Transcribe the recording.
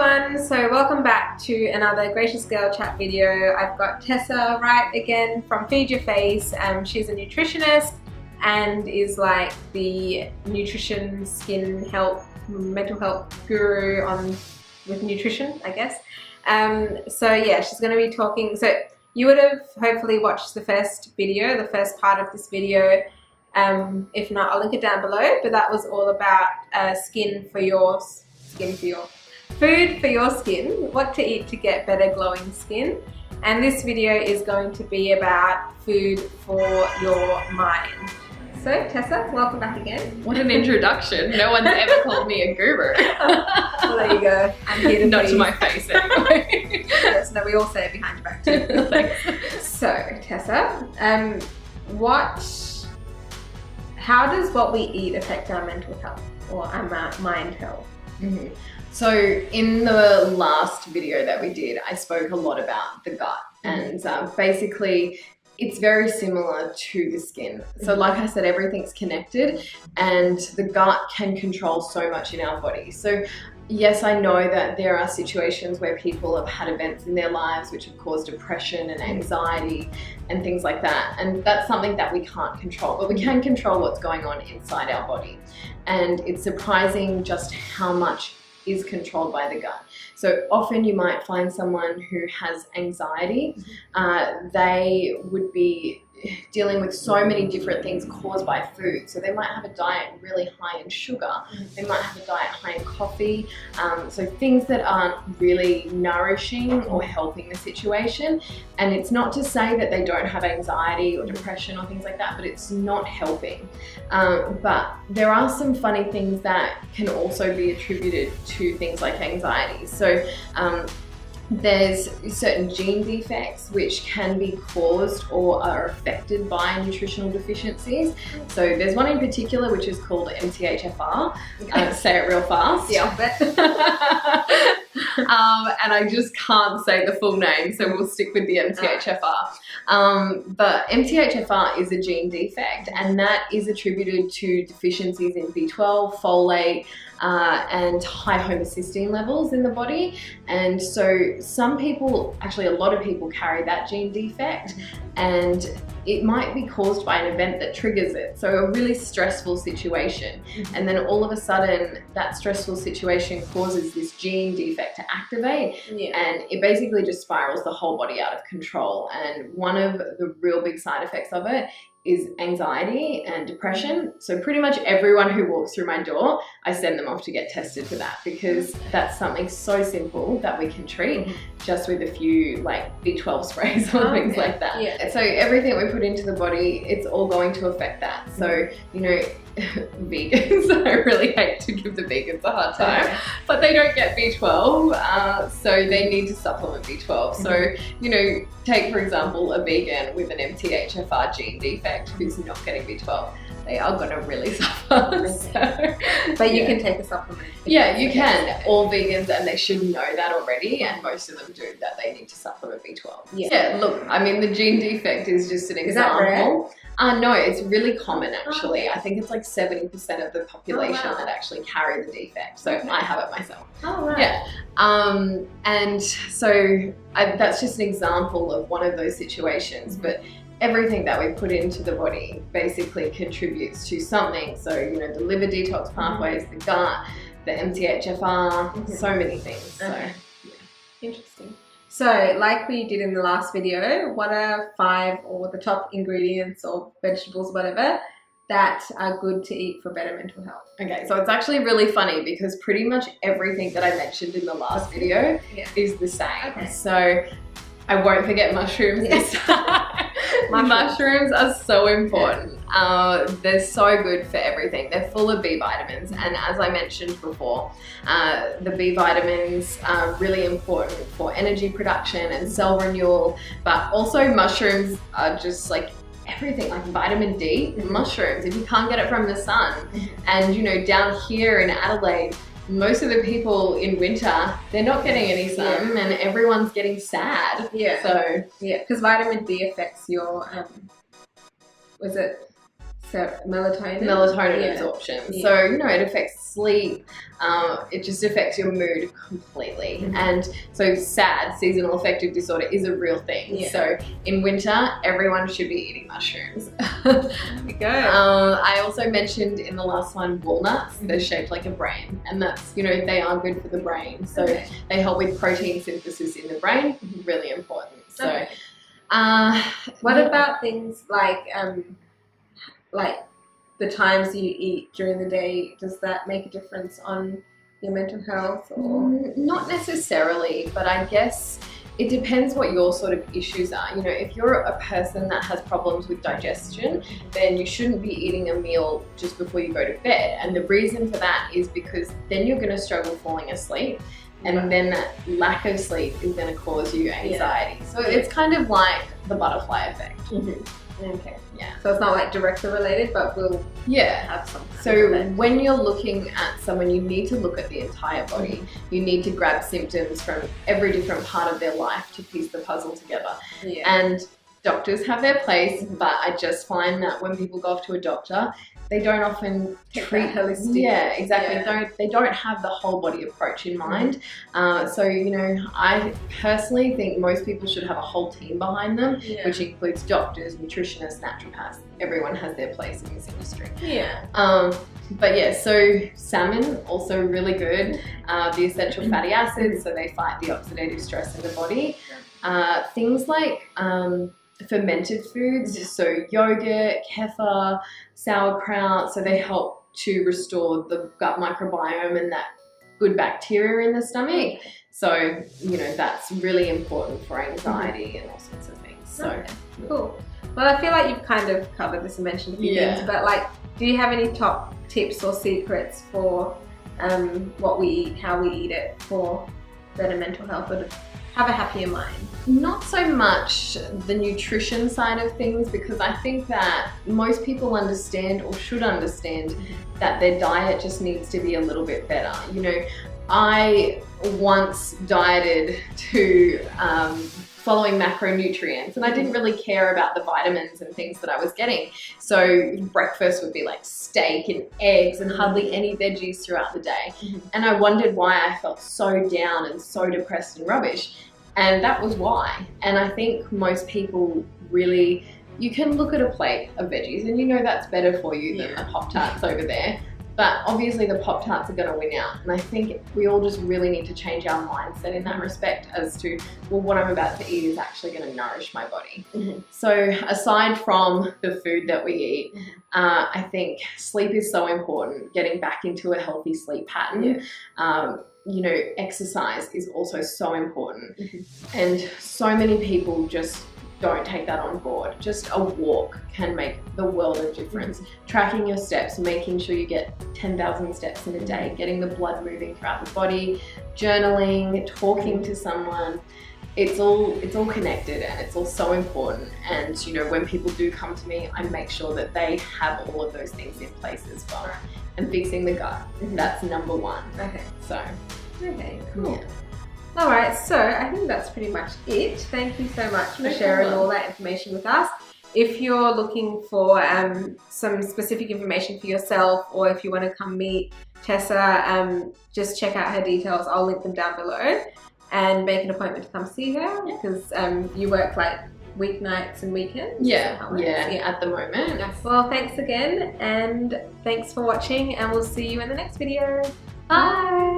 everyone, so welcome back to another Gracious Girl Chat video. I've got Tessa Wright again from Feed Your Face. She's a nutritionist and is like the nutrition, skin health, mental health guru with nutrition, I guess. So yeah, she's going to be talking. So you would have hopefully watched the first video, the first part of this video. If not, I'll link it down below, but that was all about food for your skin, what to eat to get better glowing skin. And this video is going to be about food for your mind. So Tessa, welcome back again. What an introduction. No one's ever called me a guru. Well, there you go. I'm here to Not to my face anyway. Yes, no, we all say it behind your back too. Thanks. So Tessa, how does what we eat affect our mental health or our mind health? Mm-hmm. So in the last video that we did, I spoke a lot about the gut, and basically it's very similar to the skin. So like I said, everything's connected and the gut can control so much in our body. So yes, I know that there are situations where people have had events in their lives which have caused depression and anxiety and things like that. And that's something that we can't control, but we can control what's going on inside our body. And it's surprising just how much is controlled by the gut. So often you might find someone who has anxiety, they would be dealing with so many different things caused by food. So they might have a diet really high in sugar, they might have a diet high in coffee, so things that aren't really nourishing or helping the situation. And it's not to say that they don't have anxiety or depression or things like that, but it's not helping. But there are some funny things that can also be attributed to things like anxiety. So there's certain gene defects which can be caused or are affected by nutritional deficiencies. So there's one in particular which is called MTHFR. Say it real fast. Yeah, and I just can't say the full name, so we'll stick with the MTHFR. But MTHFR is a gene defect, and that is attributed to deficiencies in B12, folate, and high homocysteine levels in the body. And so some people, actually a lot of people, carry that gene defect, and it might be caused by an event that triggers it. So a really stressful situation, and then all of a sudden that stressful situation causes this gene defect to activate, and it basically just spirals the whole body out of control. And one of the real big side effects of it is anxiety and depression. So pretty much everyone who walks through my door, I send them off to get tested for that, because that's something so simple that we can treat just with a few like B12 sprays or things like that. Yeah. So everything we put into the body, it's all going to affect that. So, you know, vegans, I really hate to give the vegans a hard time, but they don't get B12, so they need to supplement B12. So, you know, take for example a vegan with an MTHFR gene defect who's not getting B12. They are going to really suffer. But you can take a supplement. Yeah, you can. All vegans, and they should know that already, and most of them do, that they need to supplement B12. Yeah, look, I mean, the gene defect is just an example. Is that rare? No, it's really common actually. I think it's like 70% of the population that actually carry the defect. So I have it myself. Oh, right. Yeah. And so that's just an example of one of those situations. But everything that we put into the body basically contributes to something. So, you know, the liver detox pathways, the gut, the MTHFR, so many things. So, yeah. Interesting. So, like we did in the last video, what are 5 or the top ingredients or vegetables, whatever, that are good to eat for better mental health? Okay, so it's actually really funny because pretty much everything that I mentioned in the last video is the same. Okay. So I won't forget mushrooms this time. Mushrooms are so important. They're so good for everything. They're full of B vitamins, and as I mentioned before, the B vitamins are really important for energy production and cell renewal, but also mushrooms are just like everything, like vitamin D, mushrooms, if you can't get it from the sun. And you know, down here in Adelaide, most of the people in winter, they're not getting any sun, and everyone's getting sad. Yeah. So yeah, because vitamin D affects your melatonin absorption. So, you know, it affects sleep. It just affects your mood completely. And so SAD, seasonal affective disorder, is a real thing. So in winter, everyone should be eating mushrooms. There we go. I also mentioned in the last one walnuts. They're shaped like a brain, and that's, you know, they are good for the brain. So they help with protein synthesis in the brain. Really important. So what about things like the times you eat during the day? Does that make a difference on your mental health? Or not necessarily, but I guess it depends what your sort of issues are. You know, if you're a person that has problems with digestion, then you shouldn't be eating a meal just before you go to bed. And the reason for that is because then you're going to struggle falling asleep. And then that lack of sleep is going to cause you anxiety. So it's kind of like the butterfly effect. Okay. Yeah. So it's not like directly related, but we'll have some. So when you're looking at someone, you need to look at the entire body. You need to grab symptoms from every different part of their life to piece the puzzle together. And doctors have their place, but I just find that when people go off to a doctor, they don't often treat holistic. Yeah, exactly. They don't have the whole body approach in mind. So, you know, I personally think most people should have a whole team behind them, which includes doctors, nutritionists, naturopaths. Everyone has their place in this industry. But yeah, so salmon, also really good. The essential fatty acids, so they fight the oxidative stress in the body. Things like fermented foods, so yogurt, kefir, sauerkraut, so they help to restore the gut microbiome and that good bacteria in the stomach. So, you know, that's really important for anxiety and all sorts of things. So cool. Well, I feel like you've kind of covered this and mentioned a few things, but like, do you have any top tips or secrets for what we eat, how we eat it, for better mental health or to have a happier mind? Not so much the nutrition side of things, because I think that most people understand, or should understand, that their diet just needs to be a little bit better. You know, I once dieted to following macronutrients, and I didn't really care about the vitamins and things that I was getting. So breakfast would be like steak and eggs and hardly any veggies throughout the day. And I wondered why I felt so down and so depressed and rubbish. And that was why. And I think most people really, you can look at a plate of veggies and you know that's better for you than the Pop-Tarts over there. But obviously the Pop-Tarts are going to win out. And I think we all just really need to change our mindset in that respect as to, well, what I'm about to eat is actually going to nourish my body. So aside from the food that we eat, I think sleep is so important, getting back into a healthy sleep pattern. You know, exercise is also so important. And so many people just don't take that on board. Just a walk can make the world of difference. Tracking your steps, making sure you get 10,000 steps in a day, getting the blood moving throughout the body, journaling, talking to someone. It's all connected and it's all so important. And you know, when people do come to me, I make sure that they have all of those things in place as well. And fixing the gut, that's number one. Okay, cool. All right, so I think that's pretty much it. Thank you so much for sharing all that information with us. If you're looking for some specific information for yourself, or if you want to come meet Tessa, just check out her details. I'll link them down below, and make an appointment to come see her, because you work like weeknights and weekends. At the moment. Well, thanks again, and thanks for watching, and we'll see you in the next video. Bye.